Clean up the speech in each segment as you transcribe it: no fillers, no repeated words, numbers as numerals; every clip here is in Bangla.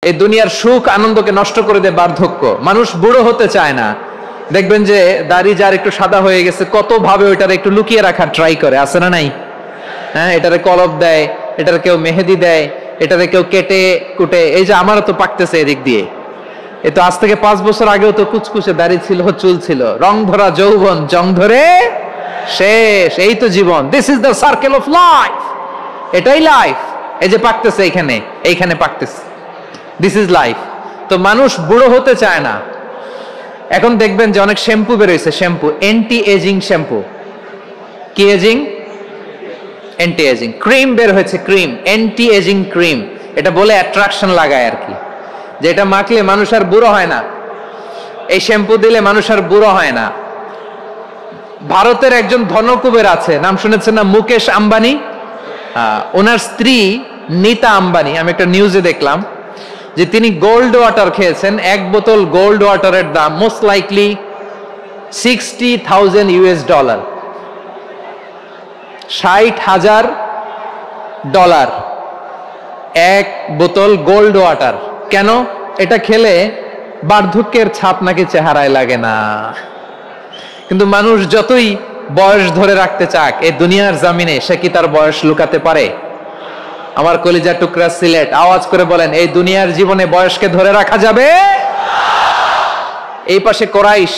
এই দুনিয়ার সুখ আনন্দকে নষ্ট করে দেয় বার্ধক্য। মানুষ বুড়ো হতে চায় না। দেখবেন যে দাড়ি যার একটু সাদা হয়ে গেছে কত ভাবে ওইটার একটু লুকিয়ে রাখার ট্রাই করে, আছে না নাই? হ্যাঁ, এটারে কলপ দেয়, এটারে কেউ মেহেদি দেয়, এটারে কেউ কেটে কুটে। এই যে আমারও তো পাকতেছে এদিক দিয়ে, এ তো আজ থেকে 5 বছর আগেও তো কুচকুচে দাড়ি ছিল, চুল ছিল, রং ধরা যৌবন জং ধরে শেষ। এই তো জীবন, this is the circle of life, এটাই লাইফ। এই যে পাকতেছে এইখানে, এইখানে পাকতেছে, দিস ইজ লাইফ। তো মানুষ বুড়ো হতে চায় না। এখন দেখবেন যে অনেক শ্যাম্পু বেরোইছে, শ্যাম্পু অ্যান্টি এজিং শ্যাম্পু। কি এজিং? Anti aging. ক্রিম বের হয়েছে, ক্রিম অ্যান্টি এজিং ক্রিম। এটা বলে অ্যাট্রাকশন লাগায় আর কি, যে এটা মাখলে মানুষ আর বুড়ো হয় না, এই শ্যাম্পু দিলে মানুষ আর বুড়ো হয় না। ভারতের একজন ধনকুবের আছে, নাম শুনেছেন না? মুকেশ আম্বানি। ওনার স্ত্রী নীতা আম্বানি, আমি একটা নিউজে দেখলাম যে তিনি গোল্ড ওয়াটার খেয়েছেন। 1 বোতল গোল্ড ওয়াটারের দাম মোস্ট লাইকলি $60,000 $60,000 1 বোতল গোল্ড ওয়াটার। কেন? এটা খেলে বার্ধক্যের ছাপ নাকি চেহারায় লাগে না। কিন্তু মানুষ যতই বয়স ধরে রাখতে চাক এই দুনিয়ার জামিনে, সে কি তার বয়স লুকাতে পারে? আমার কলিজার টুকরা সিলেট, আওয়াজ করে বলেন, এই দুনিয়ার জীবনে বয়সকে ধরে রাখা যাবে? এই পাশে কোরাইশ,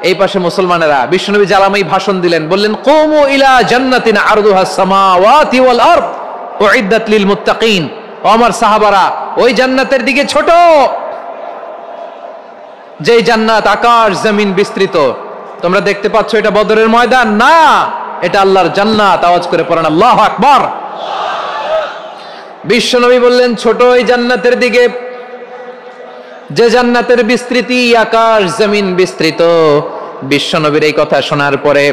এই পাশে মুসলমানেরা। বিশ্বনবী জালামাই ভাষণ দিলেন, বললেন, কুমু ইলা জান্নাতিন আরদুহাস সামাওয়াতি ওয়াল আরদ উইদ্দাত লিল মুত্তাকিন। ও আমার সাহাবারা, ওই জান্নাতের দিকে ছোট, যেই জান্নাত আকাশ জমিন বিস্তৃত। তোমরা দেখতে পাচ্ছ এটা বদরের ময়দান না, এটা আল্লাহর জান্নাত। আওয়াজ করে পড়েন আল্লাহু আকবার। বিশ্বনবী বললেন, ছোট ওই জান্নাতের দিকে, যে জান্নাতের বিস্তৃতি আকাশ জমিন বিস্তৃত। বিশ্বনবীর এই কথা শোনার পরে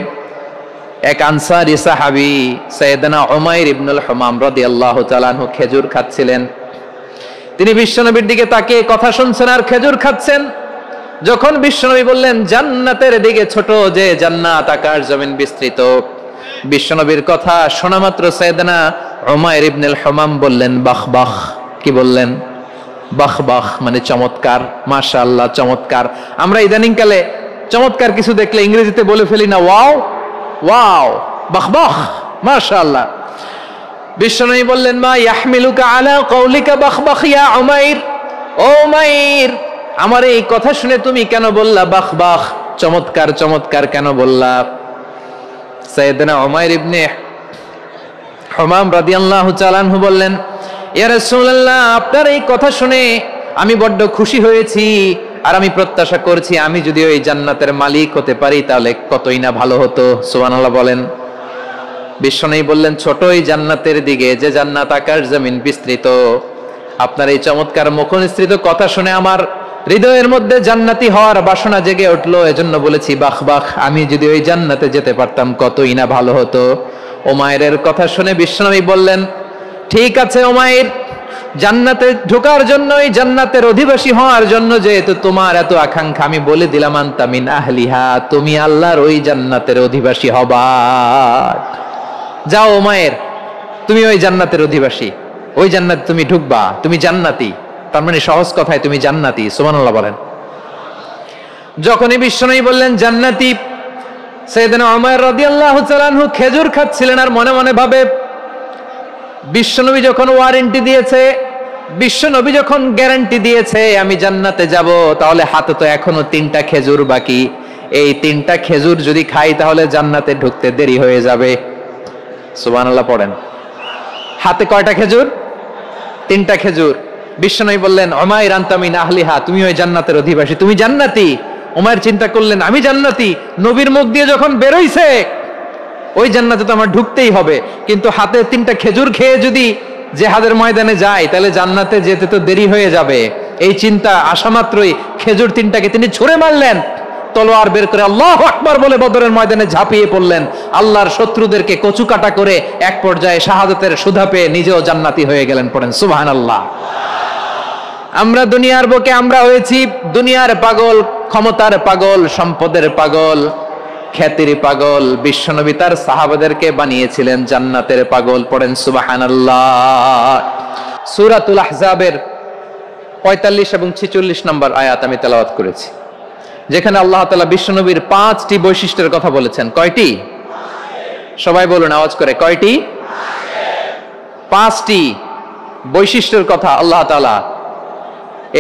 এক আনসারী সাহাবী সাইয়েদনা উমাইর ইবনুল হুমাম রাদিয়াল্লাহু তাআলা আনহু খেজুর খাচ্ছিলেন। তিনি বিশ্বনবীর দিকে তাকিয়ে কথা শুনছেন আর খেজুর খাচ্ছেন। যখন বিশ্বনবী বললেন জান্নাতের দিকে ছোট, যে জান্নাত আকাশ জমিন বিস্তৃত, বিশ্বনবীর কথা শোনা মাত্র সাইয়েদনা উমাইর ইবনুল হুমাম বললেন বাহ বাহ। কি বললেন? বাহ বাহ, মানে চমৎকার, মাশাআল্লাহ, চমৎকার। আমরা ইদানিং কালে চমৎকার কিছু দেখলে ইংরেজিতে বলে ফেলি না, ওয়াও ওয়াও, বাহ বাহ, মাশাআল্লাহ। বিশ্বনবী বললেন, মা ইয়াহমিলুকা আলা কওলিকা বাহ বাহ ইয়া উমাইর। ও উমাইর, আমার এই কথা শুনে তুমি কেন বললা বাহ বাহ, চমৎকার চমৎকার কেন বললা? সাইয়েদনা উমাইর ইবনে হুমাম রাদিয়াল্লাহু তাআলা আনহু বললেন, ইয়া রাসূলুল্লাহ, আপনার এই কথা শুনে আমি বড্ড খুশি হয়েছি, আর আমি প্রত্যাশা করছি আমি যদি ওই জান্নাতের মালিক হতে পারি তাহলে কতই না ভালো হতো। সুবহানাল্লাহ বলেন। বিশ্বনবী বললেন, ছোট ওই জান্নাতের দিকে, যে জান্নাত আকাশ জমিন বিস্তৃত। আপনার এই চমৎকার মুখনিসৃত কথা শুনে আমার হৃদয়ের মধ্যে জান্নাতি হওয়ার বাসনা জেগে উঠলো, এজন্য বলেছি বাহ বাহ, আমি যদি ওই জান্নাতে যেতে পারতাম কতই না ভালো হতো। উমাইরের কথা শুনে বিশ্বনবী বললেন, ঠিক আছে উমাইর, জান্নাতে ঢোকার জন্য, এই জান্নাতের অধিবাসী হওয়ার জন্য যেহেতু তোমার এত আকাঙ্ক্ষা, আমি বলে দিলাম আনতা মিন আহলিহা, তুমি আল্লাহর ওই জান্নাতের অধিবাসী হবা। যাও উমাইর, তুমি ওই জান্নাতের অধিবাসী, ওই জান্নাতে তুমি ঢুকবা, তুমি জান্নাতি। তার মানে সহজ কথায় তুমি জান্নাতি। সুবহানাল্লাহ বলেন। যখনই বিশ্বনবী বললেন জান্নাতি, সাইয়েদনা উমাইর রাদিয়াল্লাহু তাআলা আনহু খেজুর খাচ্ছিলেন আর মনে মনে ভাবে, বিশ্বনবী যখন ওয়ারেন্টি দিয়েছে, বিশ্বনবী যখন গ্যারান্টি দিয়েছে আমি জান্নাতে যাব, তাহলে হাতে তো এখনো 3টা খেজুর বাকি। এই 3টা খেজুর যদি খাই তাহলে জান্নাতে ঢুকতে দেরি হয়ে যাবে। সুবহানাল্লাহ পড়েন। হাতে কয়টা খেজুর? 3টা খেজুর। বিশ্বনবী বললেন, উমাইর আনতা মিন আহলিহা, তুমি ওই জান্নাতের অধিবাসী, তুমি জান্নাতি। উমাইর চিন্তা করলেন, আমি জান্নাতি, নবীর মুখ দিয়ে যখন বেরোইছে ওই জান্নাতে তো আমার ঢুকতেই হবে, কিন্তু হাতে 3টা খেজুর খেয়ে যদি জিহাদের ময়দানে যায় তাহলে জান্নাতে যেতে তো দেরি হয়ে যাবে। এই চিন্তা আসা মাত্রই খেজুর 3টাকে তিনি ছুঁড়ে মারলেন, তলোয়ার বের করে আল্লাহু আকবার বলে বদরের ময়দানে ঝাঁপিয়ে পড়লেন। আল্লাহর শত্রুদেরকে কচু কাটা করে এক পর্যায়ে শাহাদাতের সুধা পেয়ে নিজেও জান্নাতি হয়ে গেলেন। পড়েন সুবহানাল্লাহ। আমরা দুনিয়ার বুকে আমরা হয়েছি দুনিয়ার পাগল, ক্ষমতার পাগল, সম্পদের পাগল, খ্যাতির পাগল। বিশ্বনবী তার সাহাবাদেরকে বানিয়েছিলেন জান্নাতের পাগল। পড়েন সুবহানাল্লাহ। সূরাতুল আহজাবের 45 এবং 46 নম্বর আয়াত আমি তেলাওয়াত করেছি, যেখানে আল্লাহ তাআলা বিশ্বনবীর 5টি বৈশিষ্ট্যের কথা বলেছেন। কয়টি? সবাই বলুন আওয়াজ করে, কয়টি? 5টি বৈশিষ্ট্যের কথা আল্লাহ তাআলা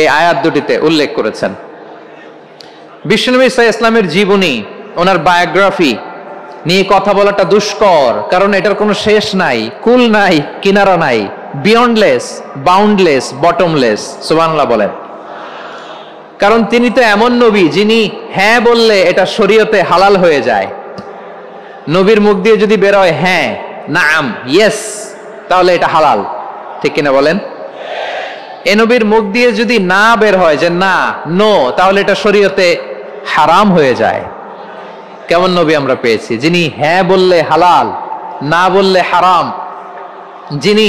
এই আয়াত দুটিতে উল্লেখ করেছেন। বিশ্বনবী সাল্লাল্লাহু আলাইহি ওয়াসাল্লামের জীবনী, ওনার বায়োগ্রাফি নিয়ে কথা বলাটা দুষ্কর, কারণ এটার কোনো শেষ নাই, কুল নাই, কিনারা নাই, বিয়ন্ডলেস, বাউন্ডলেস, বটমলেস। সুবহানাল্লাহ বলেন। কারণ তিনি তো এমন নবী যিনি হ্যাঁ বললে এটা শরীয়তে হালাল হয়ে যায়। নবীর মুখ দিয়ে যদি বের হয় হ্যাঁ, নাম, ইয়েস, তাহলে এটা হালাল। ঠিক কিনা বলেন? এ নবীর মুখ দিয়ে যদি না বের হয় যে না, নো, তাহলে এটা শরীয়তে হারাম হয়ে যায়। কেমন নবী আমরা পেয়েছি, যিনি হ্যাঁ বললে হালাল, না বললে হারাম, যিনি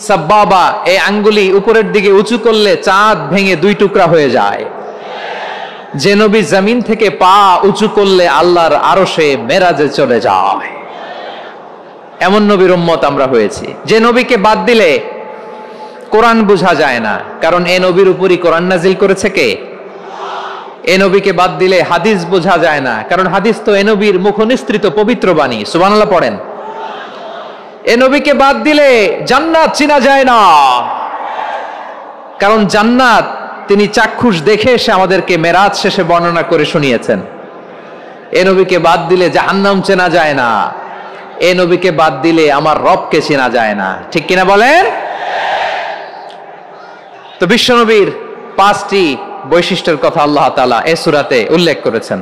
সাব্বাবা, এই আঙ্গুলি উপরের দিকে উঁচু করলে চাঁদ ভেঙে 2 টুকরা হয়ে যায়, যে নবী জমিন থেকে পা উঁচু করলে আল্লাহর আরশে মেরাজে চলে যায়, এমন নবীর উম্মত আমরা হয়েছি। যে নবীকে বাদ দিলে কোরআন বোঝা যায় না, কারণ এ নবীর উপরই কোরআন নাজিল করেছে কে? এ নবীকে বাদ দিলে হাদিস বোঝা যায় না, কারণ হাদিস তো এ নবীর মুখনিসৃত পবিত্র বাণী। সুবহানাল্লাহ পড়েন। এ নবীকে বাদ দিলে জান্নাত চিনা যায় না, কারণ জান্নাত তিনি চাক্ষুষ দেখে এসে আমাদেরকে মেরাজ শেষে বর্ণনা করে শুনিয়েছেন। এ নবীকে বাদ দিলে জাহান্নাম চেনা যায় না, এ নবীকে বাদ দিলে আমার রবকে চেনা যায় না। ঠিক কিনা বলেন? তো বিশ্বনবীর 5টি বৈশিষ্ট্যের কথা আল্লাহ তাআলা এই সূরাতে উল্লেখ করেছেন।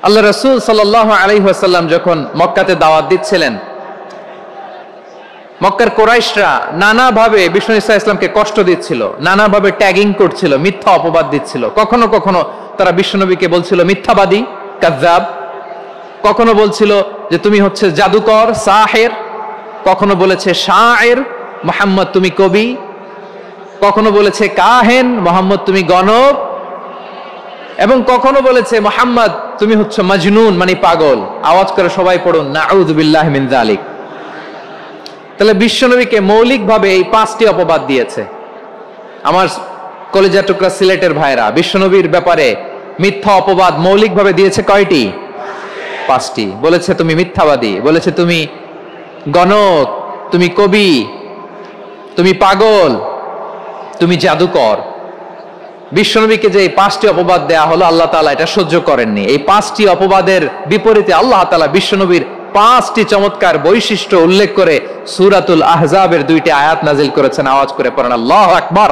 আল্লাহ রাসূল সাল্লাল্লাহু আলাইহি ওয়াসাল্লাম যখন মক্কাতে দাওয়াত দিচ্ছিলেন, মক্কার কুরাইশরা নানাভাবে বিষ্ণু ঈসা ইসলামকে কষ্ট দিচ্ছিল, নানাভাবে ট্যাগিং করছিল, মিথ্যা অপবাদ দিচ্ছিল। কখনো কখনো তারা বিশ্বনবীকে বলছিল মিথ্যাবাদী, কাযযাব। কখনো বলছিল যে তুমি হচ্ছে জাদুকর, সাহের। কখনো বলেছে শায়ের, মুহাম্মদ তুমি কবি। কখনো বলেছে কাহেন, মুহাম্মদ তুমি গণক। এবং কখনো বলেছে মুহাম্মদ তুমি হচ্ছে মাজনুন, মানে পাগল। আওয়াজ করে সবাই পড়ুন নাউযু বিল্লাহি মিন যালিক। তাহলে বিশ্বনবীকে মৌলিকভাবে এই 5টি অপবাদ দিয়েছে। আমার কলিজা টুকরা সিলেটের ভাইরা, বিশ্বনবীর ব্যাপারে মিথ্যা অপবাদ মৌলিকভাবে দিয়েছে কয়টি? 5টি। বলেছে তুমি মিথ্যাবাদী, বলেছে তুমি গণক, তুমি কবি, তুমি পাগল, তুমি জাদুকর। বিশ্বনবীকে যে এই 5টি অপবাদ দেয়া হলো, আল্লাহ তাআলা এটা সহ্য করেননি। এই 5টি অপবাদের বিপরীতে আল্লাহ তাআলা বিশ্বনবীর 5টি চমৎকার বৈশিষ্ট্য উল্লেখ করে সূরাতুল আহজাবের 2টি আয়াত নাজিল করেছেন। আওয়াজ করে পড়েন আল্লাহু আকবার।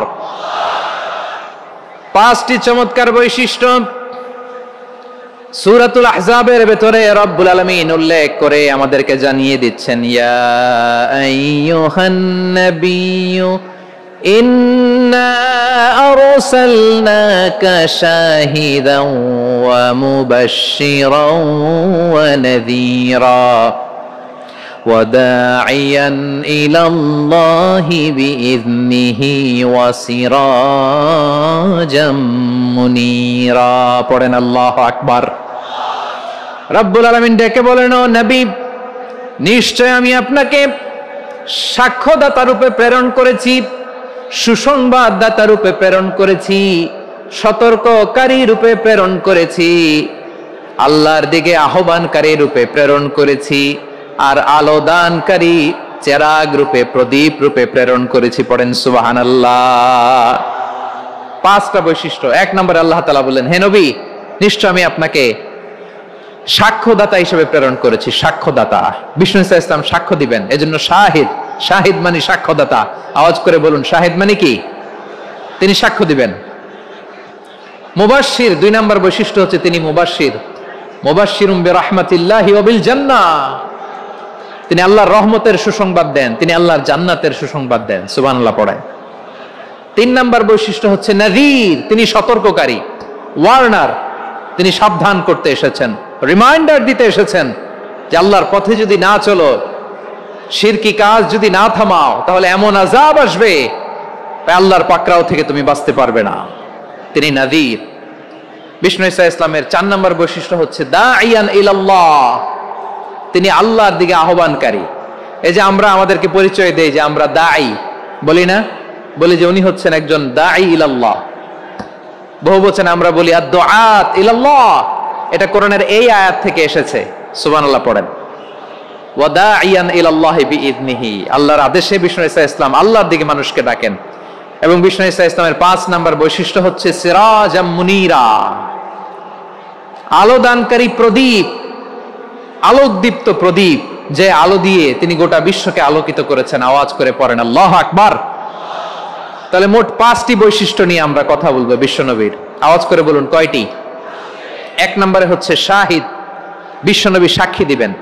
5টি চমৎকার বৈশিষ্ট্য সূরাতুল আহজাবের ভেতরে রব্বুল আলামিন উল্লেখ করে আমাদেরকে জানিয়ে দিচ্ছেন, ইয়া আইয়ুহান নাবিয়্যু ইন্না আরসালনাকা শাহিদান ওয়া মুবাশশিরান ওয়া নাযীরা ওয়া দাঈয়ান ইলাল্লাহি বিইذনিহি ওয়া সিরাজাম মুনীরা। পড়েন আল্লাহু আকবার। রব্বুল আলামিন ডেকে বলেন, ও নবী, নিশ্চয় আমি আপনাকে সাক্ষ্যদাতা রূপে প্রেরণ করেছি, সুসংবাদদাতা রূপে প্রেরণ করেছি, সতর্ককারী রূপে প্রেরণ করেছি, আল্লাহর দিকে আহ্বানকারী রূপে প্রেরণ করেছি, আর আলো দানকারী চেরাগ রূপে, প্রদীপ রূপে প্রেরণ করেছি। পড়েন সুবহানাল্লাহ। 5টা বৈশিষ্ট্য। 1 নম্বরে আল্লাহ তাআলা বললেন, হে নবী, নিশ্চয় আমি আপনাকে সাক্ষ্যদাতা হিসেবে প্রেরণ করেছি। সাক্ষ্যদাতা, বিষ্ণু ঈসা ইসলাম সাক্ষ্য দিবেন, এজন্য শাহিদ। শাহিদ মানে সাক্ষ্যদাতা। আওয়াজ করে বলুন, শাহিদ মানে কি? তিনি সাক্ষ্য দিবেন। মুবাশশির, 2 নম্বর বৈশিষ্ট্য হচ্ছে তিনি মুবাশশির। মুবাশশিরুম বিরাহমাতিল্লাহি ওয়া বিল জান্নাহ। তিনি আল্লাহর রহমতের সুসংবাদ দেন, তিনি আল্লাহর জান্নাতের সুসংবাদ দেন। সুবহানাল্লাহ পড়ায়। 3 নম্বর বৈশিষ্ট্য হচ্ছে নাযীর, তিনি সতর্ককারী, ওয়ার্নার। তিনি সাবধান করতে এসেছেন, রিমাইন্ডার দিতে এসেছেন যে আল্লাহর পথে যদি না চলো, শিরকি কাজ যদি না থামাও, তাহলে এমন আযাব আসবে আল্লাহর পাকড়াও থেকে তুমি বাঁচতে পারবে না। তিনি নাযীর। বিষ্ণু ঈসা ইসলামের 4 নম্বর বৈশিষ্ট্য হচ্ছে দাঈয়ান ইলাল্লাহ, তিনি আল্লাহর দিকে আহ্বানকারী। এই যে আমরা আমাদেরকে পরিচয় দেই যে আমরা দাঈ, বলি না বলি যে উনি হচ্ছেন একজন দাঈ ইলাল্লাহ। বহুবচন আমরা বলি আদ-দুআত ইলাল্লাহ, এটা কোরআনের এই আয়াত থেকে এসেছে। সুবহানাল্লাহ পড়েন। ওয়া দাঈয়ান ইলাল্লাহি বিইذনিহি, আল্লাহর আদেশে বিষ্ণু ঈসা ইসলাম আল্লাহর দিকে মানুষকে ডাকেন। এবং বিষ্ণু ঈসা ইসলামের 5 নাম্বার বৈশিষ্ট্য হচ্ছে সিরাজাম মুনীরা, আলো দানকারী প্রদীপ, আলোকদীপ্ত প্রদীপ, যে আলো দিয়ে তিনি গোটা বিশ্বকে আলোকিত করেছেন। আওয়াজ করে পড়েন আল্লাহু আকবার। তাহলে মোট 5টি বৈশিষ্ট্য নিয়ে আমরা কথা বলবো বিশ্বনবীর। আওয়াজ করে বলুন কয়টি? 1 নম্বরে হচ্ছে শাহিদ, বিশ্বনবী সাক্ষী দিবেন।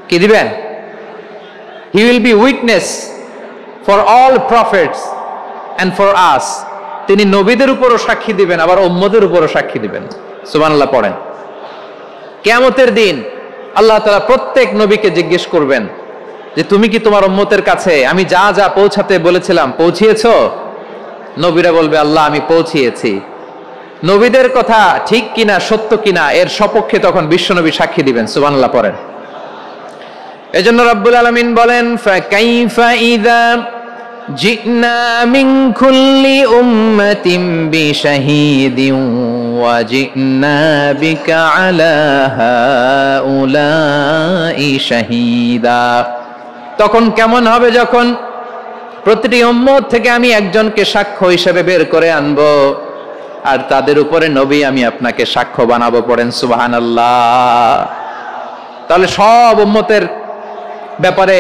কি দিবেন? He will be witness for all prophets and for us. তিনি নবীদের উপরও সাক্ষী দিবেন, আবার উম্মতের উপরও সাক্ষী দিবেন। সুবহানাল্লাহ পড়েন। কিয়ামতের দিন আল্লাহ তাআলা প্রত্যেক নবীকে জিজ্ঞেস করবেন যে তুমি কি তোমার উম্মতের কাছে আমি যা যা পৌঁছাতে বলেছিলাম পৌঁছিয়েছো? নবীরা বলবে আল্লাহ আমি পৌঁছিয়েছি। নবীদের কথা ঠিক কিনা, সত্য কিনা, এর সপক্ষে তখন বিশ্বনবী সাক্ষী দিবেন। সুবহানাল্লাহ পড়েন। এজন্য রব্বুল আলামিন বলেন ফাকাইফা ইযা জিনা মিন কুল্লি উম্মাতিন বিশাহীদিন ওয়া জিনা বিকা আলা হাউলাই শাহীদা। তখন কেমন হবে যখন প্রতিটি উম্মত থেকে আমি একজনকে সাক্ষ্য হিসেবে বের করে আনবো, আর তাদের উপরে নবী আমি আপনাকে সাক্ষ্য বানাবো। পড়েন সুবহানাল্লাহ। তাহলে সব উম্মতের ব্যাপারে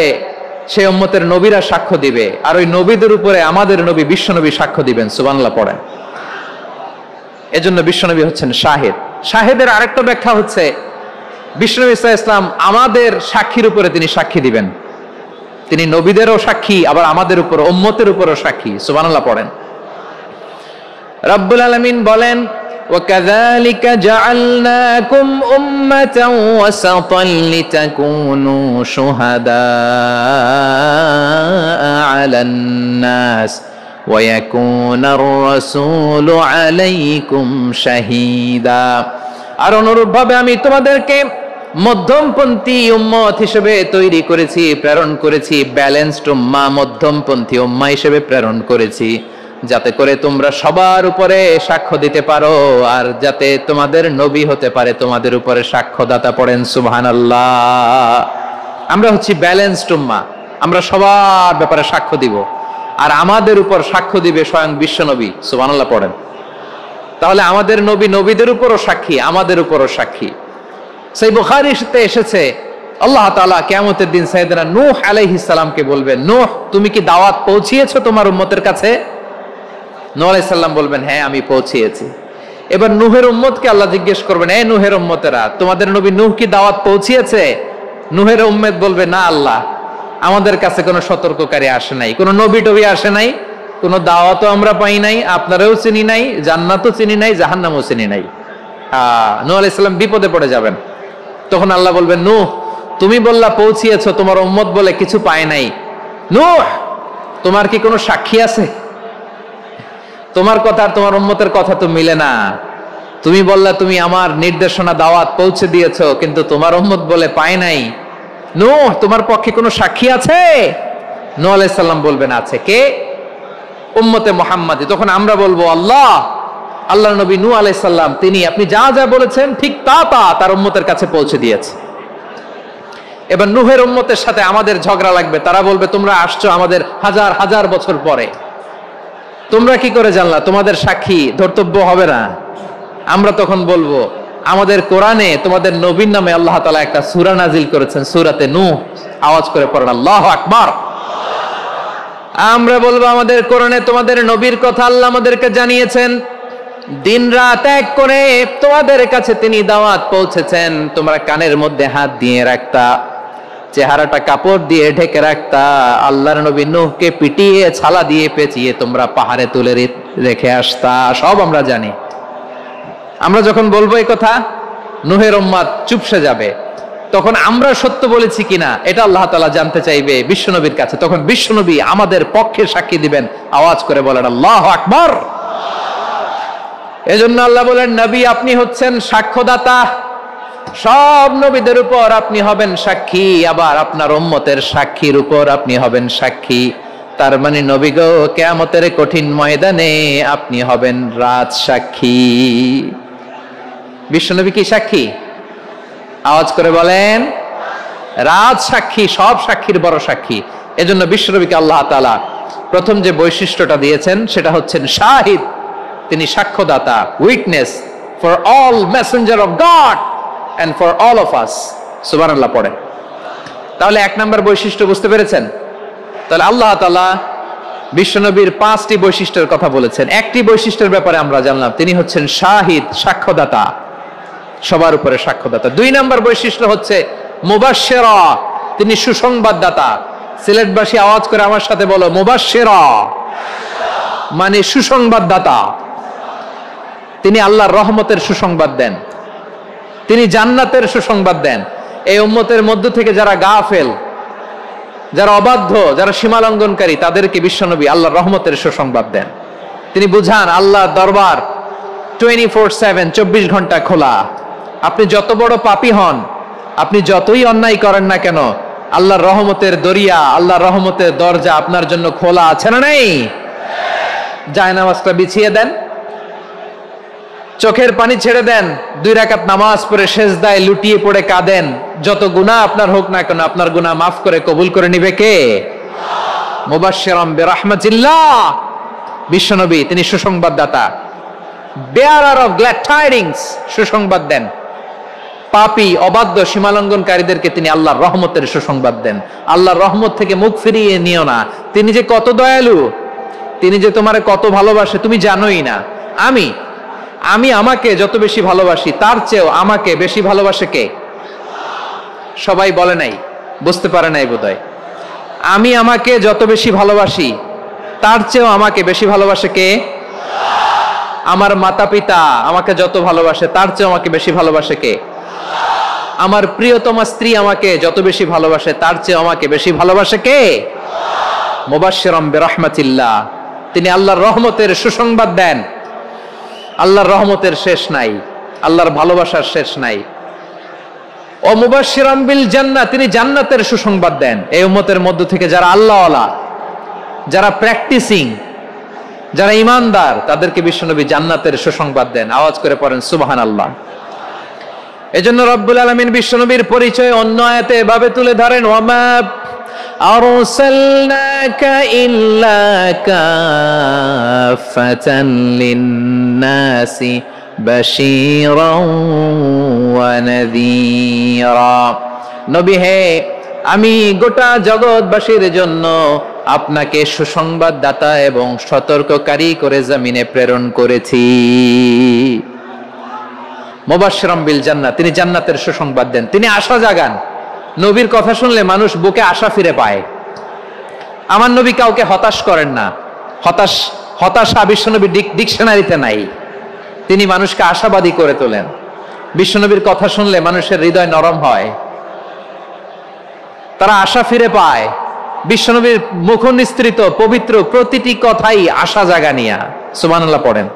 সেই উম্মতের নবীরা সাক্ষ্য দিবে, আর ওই নবীদের উপরে আমাদের নবী বিশ্বনবী সাক্ষ্য দিবেন। সুবহানাল্লাহ পড়েন। এজন্য বিশ্বনবী হচ্ছেন শাহিদ। শাহিদের আরেকটা ব্যাখ্যা হচ্ছে বিশ্বনবী ঈসা ইসলাম আমাদের সাক্ষীর উপরে তিনি সাক্ষী দিবেন। তিনি নবীদেরও সাক্ষী, আবার আমাদের উপর উম্মতের উপরও সাক্ষী। সুবহানাল্লাহ পড়েন। রব্বুল আলামিন বলেন وَكَذَلِكَ جَعَلْنَاكُمْ أُمَّةً وَسَطًا لِتَكُونُوا شُهَدَاءَ عَلَى النَّاسِ وَيَكُونَ الرَّسُولُ عَلَيْكُمْ شَهِيدًا। আর অনুরূপভাবে আমি তোমাদেরকে মধ্যমপন্থী উম্মত হিসেবে তৈরি করেছি, প্রেরণ করেছি। ব্যালেন্সড উম্মাহ, মধ্যমপন্থী উম্মাহ হিসেবে প্রেরণ করেছি, যাতে করে তোমরা সবার উপরে সাক্ষ্য দিতে পারো, আর যাতে তোমাদের নবী হতে পারে তোমাদের উপরে সাক্ষ্যদাতা। পড়েন সুবহানাল্লাহ। আমরা হচ্ছি ব্যালেন্সড উম্মাহ, আমরা সবার ব্যাপারে সাক্ষ্য দিব, আর আমাদের উপর সাক্ষ্য দিবে স্বয়ং বিশ্বনবী। সুবহানাল্লাহ পড়েন। তাহলে আমাদের নবী নবীদের উপরও সাক্ষী, আমাদের উপরও সাক্ষী। সেই বুখারীতে এসেছে আল্লাহ তাআলা কিয়ামতের দিন সাইয়েদনা নূহ আলাইহিস সালামকে বলবেন, নূহ তুমি কি দাওয়াত পৌঁছিয়েছো তোমার উম্মতের কাছে? নূহ আলাইহিস সালাম বলবেন হ্যাঁ আমি পৌঁছিয়েছি। এবার নূহের উম্মতকে আল্লাহ জিজ্ঞেস করবেন, এই নূহের উম্মতেরা তোমাদের নবী নূহ কি দাওয়াত পৌঁছিয়েছে? নূহের উম্মত বলবে না আল্লাহ, আমাদের কাছে কোনো সতর্ককারী আসে নাই, কোনো নবী টবি আসে নাই, কোনো দাওয়াতও আমরা পাই নাই, আপনারাও চিনি নাই, জান্নাতও চিনি নাই, জাহান্নামও চিনি নাই। নূহ আলাইহিস সালাম বিপদে পড়ে যাবেন। তখন আল্লাহ বলবেন নূহ তুমি বললা পৌঁছিয়েছো, তোমার উম্মত বলে কিছু পায় নাই। নূহ তোমার কি কোনো সাক্ষী আছে? তোমার কথা আর তোমার উম্মতের কথা তো মিলে না। তুমি বললা তুমি আমার নির্দেশনা দাওয়াত পৌঁছে দিয়েছো, কিন্তু তোমার উম্মত বলে পায় নাই। নূহ তোমার পক্ষে কোনো সাক্ষী আছে? নূহ আলাইহিস সালাম বলবেন আছে। কে? উম্মতে মুহাম্মাদী। তখন আমরা বলবো আল্লাহর নবী নূহ আলাইহিস সালাম তিনি আপনি যা যা বলেছেন ঠিক তা তার উম্মতের কাছে পৌঁছে দিয়েছে। এবার নূহের উম্মতের সাথে আমাদের ঝগড়া লাগবে। তারা বলবে তোমরা আসছো আমাদের হাজার হাজার বছর পরে, তোমরা কি করে জানলা? তোমাদের সাক্ষী ধর্তব্য হবে না। আমরা তখন বলবো আমাদের কোরআনে তোমাদের নবীর নামে আল্লাহ তাআলা একটা সূরা নাজিল করেছেন, সূরাতে নূহ। আওয়াজ করে পড়েন আল্লাহু আকবার। আমরা বলবো আমাদের কোরআনে তোমাদের নবীর কথা আল্লাহ আমাদেরকে জানিয়েছেন, দিন রাত এক করে তোমাদের কাছে তিনি দাওয়াত পৌঁছেছেন। তোমরা কানের মধ্যে হাত দিয়ে রাখতা, চেহারাটা কাপড় দিয়ে ঢেকে রাখতা, আল্লাহর নবী নূহকে পিটিয়ে ছালা দিয়ে পেঁচিয়ে তোমরা পাহাড়ে তুলে রেখে আসতা। সব আমরা জানি। আমরা যখন বলবো এই কথা, নূহের উম্মত চুপসে যাবে। তখন আমরা সত্য বলেছি কিনা এটা আল্লাহ তাআলা জানতে চাইবে বিশ্বনবীর কাছে। তখন বিশ্বনবী আমাদের পক্ষে সাক্ষী দিবেন। আওয়াজ করে বলেন আল্লাহু আকবার। এজন্য আল্লাহ বলেন নবী আপনি হচ্ছেন সাক্ষ্যদাতা, সব নবীদের উপর আপনি হবেন সাক্ষী, আবার আপনার উম্মতের সাক্ষীর উপর আপনি হবেন সাক্ষী। তার মানে নবী গো, কিয়ামতের কঠিন ময়দানে আপনি হবেন রাজ সাক্ষী। বিশ্বনবী কি সাক্ষী? আওয়াজ করে বলেন, রাজ সাক্ষী, সব সাক্ষীর বড় সাক্ষী। এজন্য বিশ্বনবীকে আল্লাহ তাআলা প্রথম যে বৈশিষ্ট্যটা দিয়েছেন সেটা হচ্ছেন শাহিদ। তিনি সাক্ষ্যদাতা, witness for all messenger of God and for all of us. সুবহানাল্লাহ পড়েন। তাহলে এক নম্বর বৈশিষ্ট্য বুঝতে পেরেছেন? তাহলে আল্লাহ তাআলা বিশ্বনবীর 5টি বৈশিষ্ট্যের কথা বলেছেন। একটি বৈশিষ্ট্যের ব্যাপারে আমরা জানলাম, তিনি হচ্ছেন শাহিদ, সাক্ষ্যদাতা, সবার উপরে সাক্ষ্যদাতা। 2 নম্বর বৈশিষ্ট্য হচ্ছে মুবাশশিরা, তিনি সুসংবাদদাতা। সিলেটবাসী আওয়াজ করে আমার সাথে বলো, মুবাশশিরা মানে সুসংবাদদাতা। তিনি আল্লাহর রহমতের সুসংবাদ দেন, তিনি জান্নাতের সুসংবাদ দেন। এই উম্মতের মধ্য থেকে যারা গাফেল, যারা অবাধ্য, যারা সীমালঙ্ঘনকারী, তাদেরকে বিশ্বনবী আল্লাহর রহমতের সুসংবাদ দেন। তিনি বুঝান আল্লাহর দরবার 24/7, 24 ঘন্টা খোলা। আপনি যত বড় পাপী হন, আপনি যতই অন্যায় করেন না কেন, আল্লাহর রহমতের দরিয়া, আল্লাহর রহমতের দরজা আপনার জন্য খোলা আছে না নেই? জায়নামাজটা বিছিয়ে দেন, চোখের পানি ছেড়ে দেন, 2 রাকাত নামাজ পড়ে সেজদায় লুটিয়ে পড়ে কাঁদেন। যত গুনাহ আপনার হোক না কেন, আপনার গুনাহ মাফ করে কবুল করে নিবে কে? মুবাশশিরাম বিরাহমাতিল্লাহ। বিশ্বনবী তিনি সুসংবাদদাতা, বেয়ারার অফ গ্ল্যাড টাইডিংস, সুসংবাদ দেন। পাপী, অবাধ্য, সীমালঙ্ঘনকারীদেরকে তিনি আল্লাহর রহমতের সুসংবাদ দেন। আল্লাহর রহমত থেকে মুখ ফিরিয়ে নিও না। তিনি যে কত দয়ালু, তিনি যে তোমারে কত ভালোবাসে তুমি জানোই না। আমি আমাকে যত বেশি ভালোবাসি, তার চেয়েও আমাকে বেশি ভালোবাসে কে? সবাই বলে নাই, বুঝতে পারে নাই বোধহয়। আমি আমাকে যত বেশি ভালোবাসি, তার চেয়েও আমাকে বেশি ভালোবাসে কে? আমার মাতা পিতা আমাকে যত ভালোবাসে, তার চেয়েও আমাকে বেশি ভালোবাসে কে? আমার প্রিয়তমা স্ত্রী আমাকে যত বেশি ভালোবাসে, তার চেয়ে আমাকে বেশি ভালোবাসে কে? মুবাশশিরাম বিরাহমাতিল্লাহ, তিনি আল্লাহর রহমতের সুসংবাদ দেন। আল্লাহর রহমতের শেষ নাই, আল্লাহর ভালোবাসার শেষ নাই। ও মুবাশশিরাম বিল জান্নাহ, তিনি জান্নাতের সুসংবাদ দেন। এই উম্মতের মধ্য থেকে যারা আল্লাহওয়ালা, যারা প্র্যাকটিসিং, যারা ঈমানদার, তাদেরকে বিশ্বনবী জান্নাতের সুসংবাদ দেন। আওয়াজ করে পড়েন সুবহানাল্লাহ। এজন্য রব্বুল আলামিন বিশ্বনবীর পরিচয় অন্য আয়াতে এভাবে তুলে ধরেন, ওয়ামা আরসালনাকা ইল্লা কাফাতান লিন-নাসি বাশীরাও ওয়া নাযীরা। নবী হে, আমি গোটা জগৎবাসীর জন্য আপনাকে সুসংবাদদাতা এবং সতর্ককারী করে জমিনে প্রেরণ করেছি। মুবাশশিরাম বিল জান্নাহ, তিনি জান্নাতের সুসংবাদ দেন, তিনি আশা জাগান। নবীর কথা শুনলে মানুষ বুকে আশা ফিরে পায়। আমার নবী কাউকে হতাশ করেন না। হতাশা বিশ্বনবী ডিকশনারিতে নাই। তিনি মানুষকে আশাবাদী করে তোলেন। বিশ্বনবীর কথা শুনলে মানুষের হৃদয় নরম হয়, তারা আশা ফিরে পায়। বিশ্বনবীর মুখ নিঃসৃত পবিত্র প্রতিটি কথাই আশা জাগানিয়া। সুবহানাল্লাহ পড়েন।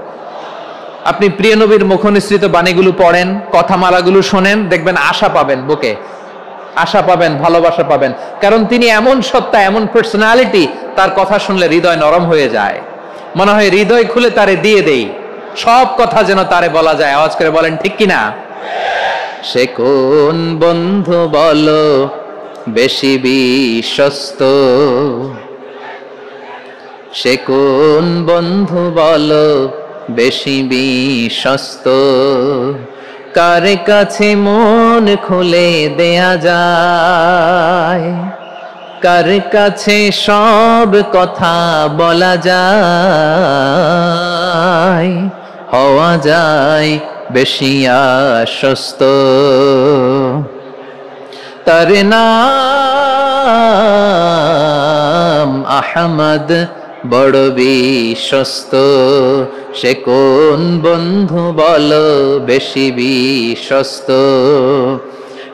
আপনি প্রিয় নবীর মুখ নিঃসৃত বাণীগুলো পড়েন, কথামালাগুলো শোনেন, দেখবেন আশা পাবেন, বুকে আশা পাবেন, ভালোবাসা পাবেন। কারণ তিনি এমন সত্তা, এমন পার্সোনালিটি, তার কথা শুনলে হৃদয় নরম হয়ে যায়। মনে হয় হৃদয় খুলে তারে দিয়ে দেই, সব কথা যেন তারে বলা যায়। আওয়াজ করে বলেন ঠিক কিনা? সে কোন বন্ধু বলো বেশি বিশ্বস্ত, সে কোন বন্ধু বলো বেশি বিশ্বস্ত, কার কাছে মন খুলে দেয়া যায়, কার কাছে সব কথা বলা যায়, হওয়া যায় বেশি আশ্বস্ত। তার নাম আহমদ, বড় বিশ্বস্ত। সে কোন বন্ধু বলো বেশি বিশ্বস্ত,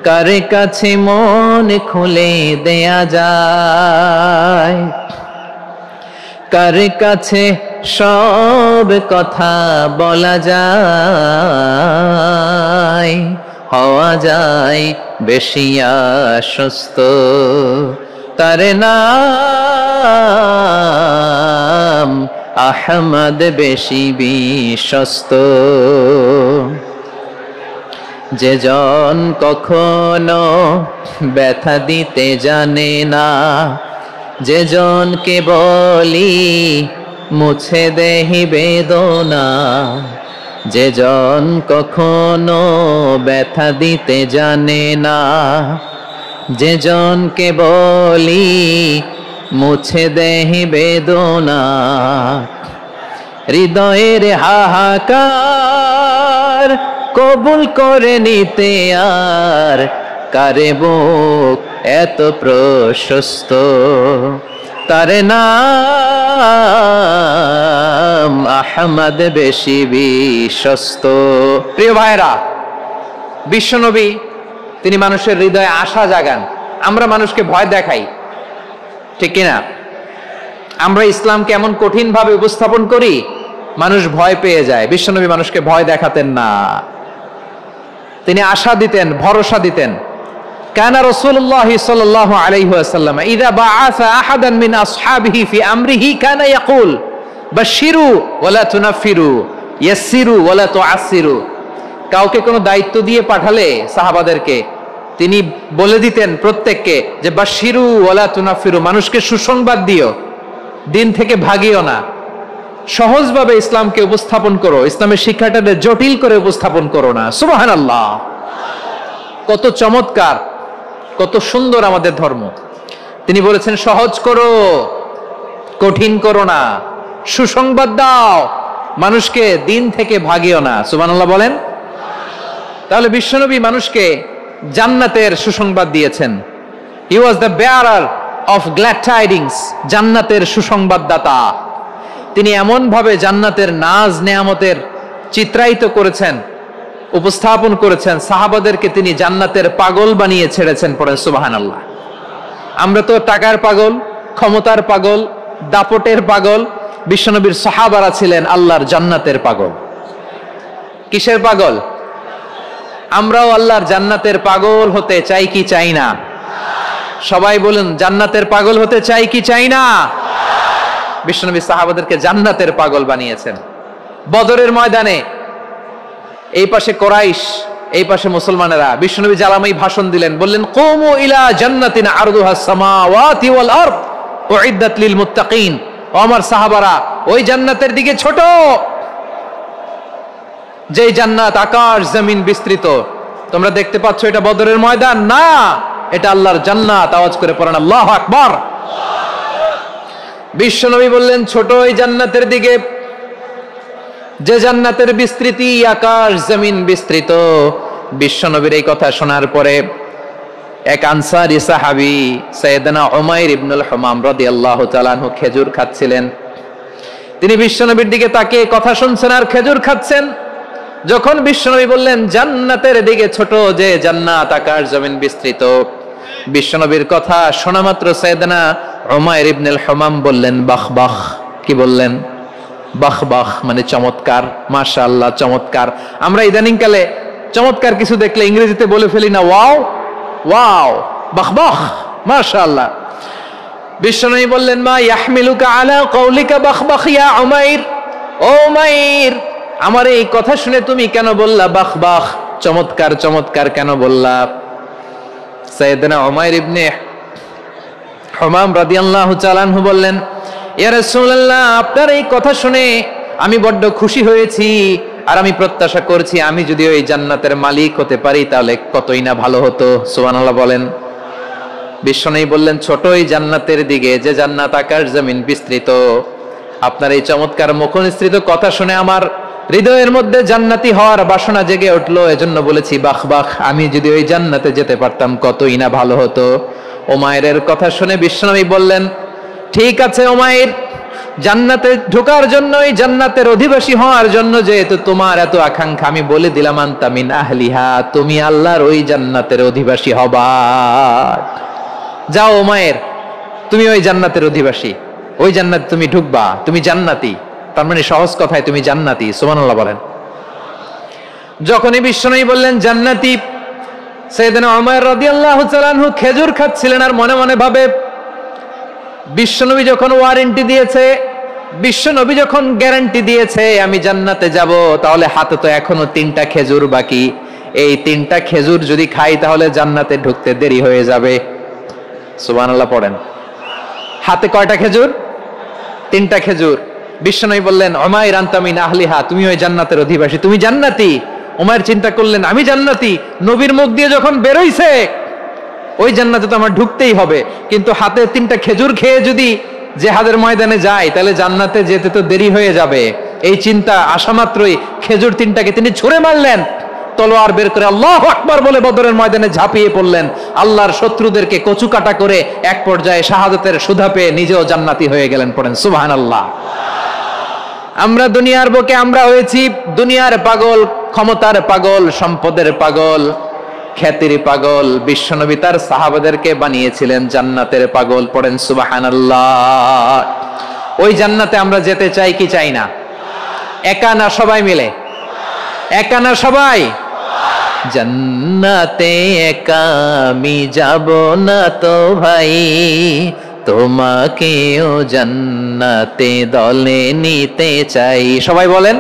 কার কাছে মন খুলে দেয়া যায়, কার কাছে সব কথা বলা যায়, হওয়া যায় বেশি আশ্বস্ত। তার নাম আহমদ বেশি বিশ্বস্ত। যে জন কখনো ব্যথা দিতে জানে না, যে জনকে বলি মুছে দেহি বেদনা, যে জন কখনো ব্যথা দিতে জানে না, যে জনকে বলি মুছে দেহি বেদনা, হৃদয়ের হাহাকার কবুল করে নিতে আর কারে বুক এত প্রশস্ত। তার নাম আহমদ বেশি বিশ্বস্ত। প্রিয় ভাইরা, বিশ্বনবী তিনি মানুষের হৃদয়ে আশা জাগান। আমরা মানুষকে ভয় দেখাই, ঠিক কিনা? আমরা ইসলামকে এমন কঠিন ভাবে উপস্থাপন করি, মানুষ ভয় পেয়ে যায়। বিশ্বনবী মানুষকে ভয় দেখাতেন না, তিনি আশা দিতেন, ভরসা দিতেন। কানা রাসূলুল্লাহ সাল্লাল্লাহু আলাইহি ওয়াসাল্লাম ইযা বাআসা আহাদান মিন আসহাবিহি ফি আমরিহি কানা ইয়াকুল বাশশিরু ওয়ালা তুনাফিরু ইয়াসসিরু ওয়ালা তুআসসিরু। কাউকে কোনো দায়িত্ব দিয়ে পাঠালে সাহাবাদেরকে তিনি বলে দিতেন প্রত্যেককে যে বাশশিরু ওয়ালা তুনাফিরু, মানুষকে সুসংবাদ দিও, দিন থেকে ভাগিও না। সহজভাবে ইসলামকে উপস্থাপন করো, ইসলামের শিক্ষাটাকে জটিল করে উপস্থাপন করো না। সুবহানাল্লাহ, কত চমৎকার, কত সুন্দর আমাদের ধর্ম। তিনি বলেছেন সহজ করো, কঠিন করো না, সুসংবাদ দাও, মানুষকে দিন থেকে ভাগিও না। সুবহানাল্লাহ বলেন। তাহলে বিশ্বনবী মানুষকে জান্নাতের সুসংবাদ দিয়েছেন। He was the bearer of glad tidings, জান্নাতের সুসংবাদদাতা। তিনি এমন ভাবে জান্নাতের নাজ নেয়ামতের চিত্রায়িত করেছেন, উপস্থাপন করেছেন, সাহাবাদেরকে তিনি জান্নাতের পাগল বানিয়ে ছেড়েছেন। পড়েন সুবহানাল্লাহ। আমরা তো টাকার পাগল, ক্ষমতার পাগল, দাপটের পাগল। বিশ্বনবীর সাহাবারা ছিলেন আল্লাহর জান্নাতের পাগল। কিসের পাগল? আমরাও আল্লাহর জান্নাতের পাগল হতে চাই কি চাই না? সবাই বলুন, জান্নাতের পাগল হতে চাই কি চাই না? বিশ্বনবী সাহাবাদেরকে জান্নাতের পাগল বানিয়েছেন। বদরের ময়দানে এই পাশে কোরাইশ, এই পাশে মুসলমানেরা। বিশ্বনবী জ্বালাময়ী ভাষণ দিলেন, বললেন কুমু ইলা জান্নাতিন আরদুহাস সামাওয়াতি ওয়াল আরদ উইদ্দাত লিল মুত্তাকিন। ও আমার সাহাবারা, ওই জান্নাতের দিকে ছোট, যেই জান্নাত আকাশ জমিন বিস্তৃত। তোমরা দেখতে পাচ্ছ এটা বদরের ময়দান না, এটা আল্লাহর জান্নাত। আওয়াজ করে পড়েন আল্লাহু আকবার। বিশ্বনবী বললেন ছোট ওই জান্নাতের দিকে, যে জান্নাতের বিস্তৃতি আকাশ জমিন বিস্তৃত। বিশ্বনবীর এই কথা শোনার পরে এক আনসারী সাহাবী সাইয়েদনা উমাইর ইবনুল হুমাম রাদিয়াল্লাহু তাআলা আনহু খেজুর খাচ্ছিলেন। তিনি বিশ্বনবীর দিকে তাকিয়ে কথা শুনছেন আর খেজুর খাচ্ছেন। যখন বিশ্বনবী বললেন জান্নাতের দিকে ছোট, যে জান্নাত আকাশ জমিন বিস্তৃত, বিশ্বনবীর কথা শোনা মাত্র সাইয়েদনা উমাইর ইবনুল হুমাম বললেন বাহ বাহ। কি বললেন? বাহ বাহ, মানে চমৎকার, মাশাআল্লাহ, চমৎকার। আমরা ইদানিং কালে চমৎকার কিছু দেখলে ইংরেজিতে বলে ফেলি না ওয়াও ওয়াও, বাহ বাহ, মাশাআল্লাহ। বিশ্বনবী বললেন মা ইয়াহমিলুকা আলা কওলিকা বাহ বাহ ইয়া উমাইর। ও উমাইর, আমার এই কথা শুনে তুমি কেন বললা বাহ বাহ, চমৎকার চমৎকার কেন বললা? সাইয়েদনা উমাইর ইবনে হুমাম রাদিয়াল্লাহু তাআলা আনহু বললেন ইয়া রাসূলুল্লাহ, আপনার এই কথা শুনে আমি বড্ড খুশি হয়েছি, আর আমি প্রত্যাশা করছি আমি যদি ওই জান্নাতের মালিক হতে পারি তাহলে কতই না ভালো হতো। সুবহানাল্লাহ বলেন। বিশ্বনবী বললেন ছোট ওই জান্নাতের দিকে, যে জান্নাত আকাশ জমিন বিস্তৃত। আপনার এই চমৎকার মুখনিসৃত কথা শুনে আমার হৃদয়ের মধ্যে জান্নাতি হওয়ার বাসনা জেগে উঠলো, এজন্য বলেছি বাহ বাহ, আমি যদি ওই জান্নাতে যেতে পারতাম কতই না ভালো হতো। উমাইরের কথা শুনে বিশ্বনবী বললেন ঠিক আছে উমাইর, জান্নাতে ঢোকার জন্য, এই জান্নাতের অধিবাসী হওয়ার জন্য যেহেতু তোমার এত আকাঙ্ক্ষা, আমি বলে দিলাম আনতা মিন আহলিহা, তুমি আল্লাহর ওই জান্নাতের অধিবাসী হবা। যাও উমাইর, তুমি ওই জান্নাতের অধিবাসী, ওই জান্নাতে তুমি ঢুকবা, তুমি জান্নাতি। তার মানে সহজ কথায় তুমি জান্নাতি। সুবহানাল্লাহ বলেন। যখনই বিশ্বনবী বললেন জান্নাতি, সাইয়েদনা উমাইর রাদিয়াল্লাহু তাআলা আনহু খেজুর খাচ্ছিলেন আর মনে মনে ভাবে বিশ্বনবী যখন ওয়ারেন্টি দিয়েছে, বিশ্বনবী যখন গ্যারান্টি দিয়েছে আমি জান্নাতে যাব, তাহলে হাতে তো এখনো 3টা খেজুর বাকি। এই 3টা খেজুর যদি খাই তাহলে জান্নাতে ঢুকতে দেরি হয়ে যাবে। সুবহানাল্লাহ পড়েন। হাতে কয়টা খেজুর? 3টা খেজুর। বিশ্বনবী বললেন উমাইর আনতা মিন আহলিহা, তুমি ওই জান্নাতের অধিবাসী, তুমি জান্নাতি। উমাইর চিন্তা করলেন আমি জান্নাতি, নবীর মুখ দিয়ে যখন বেরোইছে ওই জান্নাতে তো আমার ঢুকতেই হবে, কিন্তু হাতে 3টা খেজুর খেয়ে যদি জিহাদের ময়দানে যায় তাহলে জান্নাতে যেতে তো দেরি হয়ে যাবে। এই চিন্তা আসা মাত্রই খেজুর 3টাকে তিনি ছুঁড়ে মারলেন, তলোয়ার বের করে আল্লাহু আকবার বলে বদরের ময়দানে ঝাঁপিয়ে পড়লেন। আল্লাহর শত্রুদেরকে কচুকাটা করে এক পর্যায়ে শাহাদাতের সুধা পেয়ে নিজেও জান্নাতি হয়ে গেলেন। পড়েন সুবহানাল্লাহ। আমরা দুনিয়ার বুকে আমরা হয়েছি দুনিয়ার পাগল, ক্ষমতার পাগল, সম্পদের পাগল, খ্যাতির পাগল। বিশ্বনবী তার সাহাবাদেরকে বানিয়েছিলেন জান্নাতের পাগল। পড়েন সুবহানাল্লাহ। ওই জান্নাতে আমরা যেতে চাই কি চাই না? একা না সবাই মিলে? একা না সবাই? জান্নাতে একা আমি যাব না তো ভাই, তোমাকেও জান্নাতে দলে নিতে চাই। সবাই বলেন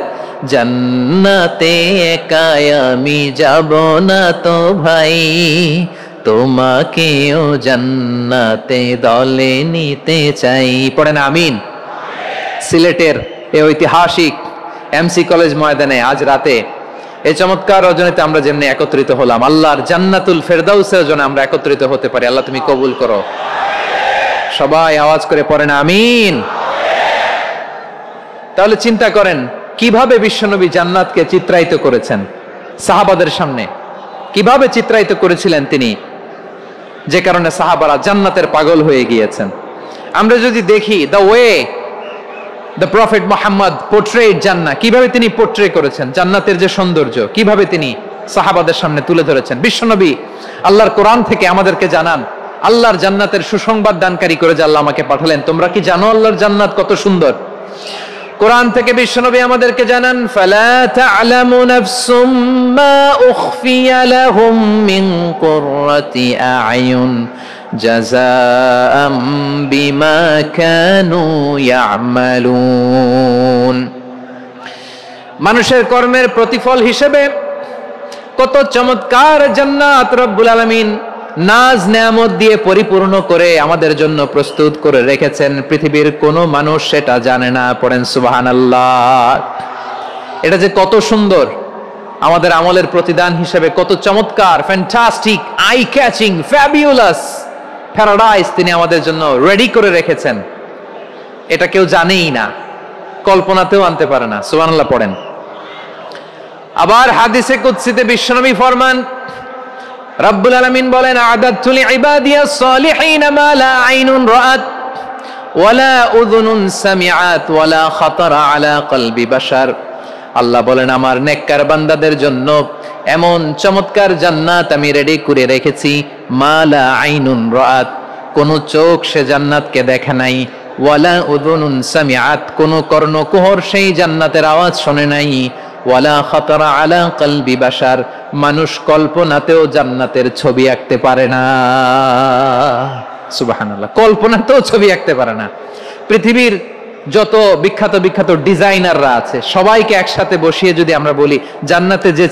জান্নাতে একা আমি যাব না তো ভাই, তোমাকেও জান্নাতে দলে নিতে চাই। পড়েন আমিন। সিলেটের এই ঐতিহাসিক এমসি কলেজ ময়দানে আজ রাতে এই চমৎকার রজনীতে আমরা যেমনি একত্রিত হলাম, আল্লাহর জান্নাতুল ফেরদাউসের জন্য আমরা একত্রিত হতে পারি। আল্লাহ তুমি কবুল করো। সবাই আওয়াজ করে পড়েন আমিন। তাহলে চিন্তা করেন কিভাবে বিশ্বনবী জান্নাতকে চিত্রায়িত করেছেন সাহাবাদের সামনে, কিভাবে চিত্রায়িত করেছিলেন তিনি, যে কারণে সাহাবারা জান্নাতের পাগল হয়ে গিয়েছেন। আমরা যদি দেখি the way the prophet Muhammad portrait জান্নাত, কিভাবে তিনি পোর্ট্রে করেছেন জান্নাতের যে সৌন্দর্য, কিভাবে তিনি সাহাবাদের সামনে তুলে ধরেছেন। বিশ্বনবী আল্লাহর কোরআন থেকে আমাদেরকে জানান আল্লাহর জান্নাতের সুসংবাদ দানকারী করে যে আল্লাহ আমাকে পাঠালেন। তোমরা কি জানো আল্লাহর জান্নাত কত সুন্দর? কোরআন থেকে বিশ্বনবী আমাদেরকে জানান ফালা তা'লামু নাফসুম মা উখফিয়া লাহুম মিন কুররাতি আ'য়ুন জাযাআম বিমা কানু ইয়া'মালুন। মানুষের কর্মের প্রতিফল হিসেবে কত চমৎকার জান্নাত রব্বুল আলামিন নাজ নেয়ামত দিয়ে পরিপূর্ণ করে আমাদের জন্য প্রস্তুত করে রেখেছেন। পৃথিবীর কোনো মানুষ সেটা জানে না। পড়েন সুবহানাল্লাহ। এটা যে কত সুন্দর, আমাদের আমলের প্রতিদান হিসেবে কত চমৎকার, fantastic, eye catching, fabulous paradise তিনি আমাদের জন্য রেডি করে রেখেছেন। এটা কেউ জানেই না, কল্পনাতেও আনতে পারে না। সুবহানাল্লাহ পড়েন। আবার হাদিসে কুদসিতে বিশ্বনবী ফরমান, রব্বুল আলামিন বলেন আ'দাতু লিইবাদিয়াস সালিহিন মা লা আইনুন রাআত ওয়ালা উযুনুন সামিআত ওয়ালা খাতারা আলা কলবি বাশার। আল্লাহ বলেন আমার নেককার বান্দাদের জন্য এমন চমৎকার জান্নাত আমি রেডি করে রেখেছি, মা লা আইনুন রাআত, কোন চোখ সে জান্নাতকে দেখে নাই, ওয়ালা উযুনুন সামিআত, কোন কর্ণকুহর সেই জান্নাতের আওয়াজ শোনে নাই, ওয়ালা খাতারা আলা কলবি বাশার, মানুষ কল্পনাতেও জান্নাতের ছবি আঁকতে পারে না। সুবহানাল্লাহ, কল্পনাতেও ছবি আঁকতে পারে না। পৃথিবীর যত বিখ্যাত বিখ্যাত ডিজাইনাররা আছে সবাইকে একসাথে বসিয়ে যদি আমরা বলি জান্নাতে যে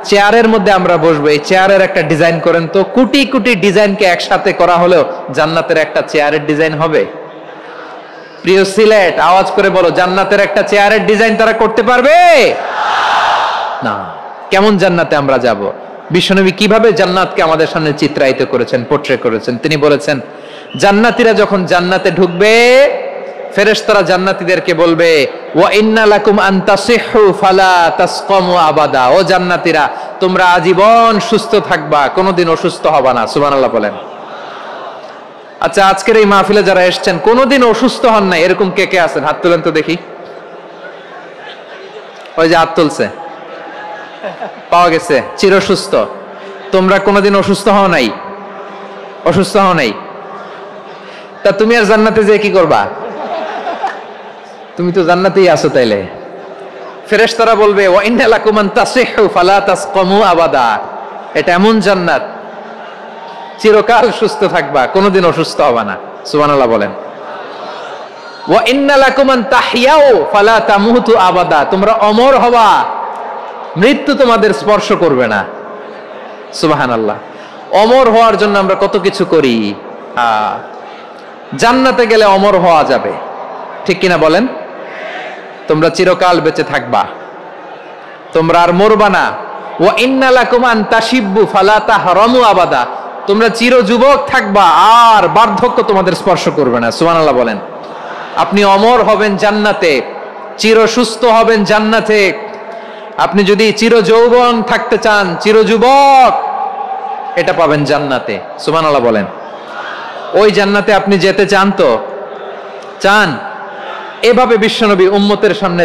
চেয়ারের মধ্যে আমরা বসবো, এই চেয়ারের একটা ডিজাইন করেন তো, কোটি কোটি ডিজাইনকে একসাথে করা হলেও জান্নাতের একটা চেয়ারের ডিজাইন হবে? প্রিয় সিলেট, আওয়াজ করে বলো, জান্নাতের একটা চেয়ারের ডিজাইন তারা করতে পারবে না। কেমন জান্নাতে আমরা যাব? বিশ্বনবী কিভাবে জান্নাতকে আমাদের সামনে চিত্রায়িত করেছেন, পোর্ট্রে করেছেন। তিনি বলেছেন জান্নাতীরা যখন জান্নাতে ঢুকবে ফেরেশতারা জান্নাতীদেরকে বলবে ওয়া ইন্না লাকুম আন তাসিহু ফালা তাসকামু আবাদা, ও জান্নাতীরা তোমরা আজীবন সুস্থ থাকবা, কোনোদিন অসুস্থ হবা না। সুবহানাল্লাহ বলেন। আচ্ছা, আজকের এই মাহফিলে যারা এসেছেন কোনোদিন অসুস্থ হন নাই এরকম কে কে আছেন? হাত তুলেন তো দেখি। ওই যে হাত তুলছে, পাওয়া গেছে, চির সুস্থ। তোমরা কোনোদিন অসুস্থ হও নাই? অসুস্থ হও নাই? তা তুমি আর জান্নাতে যেয়ে কি করবা? তুমি তো জান্নাতেই আছো। তাইলে ফেরেশতারা বলবে ওয়া ইন্না লাকুম আন তাসিহু ফালা তাসকামু আবাদা, এটা এমন জান্নাত চিরকাল সুস্থ থাকবা, কোনোদিন অসুস্থ হবা না। সুবহানাল্লাহ বলেন। ওয়া ইন্না লাকুম আন তাহইয়াও ফালা তামুতু আবাদা, তোমরা অমর হবা, মৃত্যু তোমাদের স্পর্শ করবে না। সুবহানাল্লাহ। অমর হওয়ার জন্য আমরা কত কিছু করি। জান্নাতে গেলে অমর হওয়া যাবে, ঠিক কিনা বলেন? তোমরা চিরকাল বেঁচে থাকবা, তোমরা আর মরবা না। ওয়া ইন্না লাকুম আন তাশিব্বু ফালা তাহরামু আবাদা, তোমরা চির যুবক থাকবা, আর বার্ধক্য তোমাদের স্পর্শ করবে না। সুবহানাল্লাহ বলেন। আপনি অমর হবেন জান্নাতে, চির সুস্থ হবেন জান্নাতে। আপনি যদি চির যৌবন থাকতে চান, চির যুবক, এটা পাবেন জান্নাতে। সুবহানাল্লাহ বলেন। ওই জান্নাতে আপনি যেতে চান তো? চান? এভাবে বিশ্বনবী উম্মতের সামনে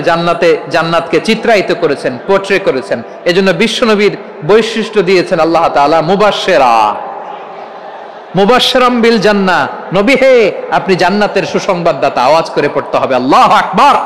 জান্নাতকে চিত্রায়িত করেছেন, পোর্ট্রে করেছেন। এজন্য বিশ্বনবীর বৈশিষ্ট্য দিয়েছেন আল্লাহ তাআলা মুবাশশিরাম বিল জান্নাহ। নবী হে, আপনি জান্নাতের সুসংবাদদাতা। আওয়াজ করে পড়তে হবে আল্লাহু আকবার।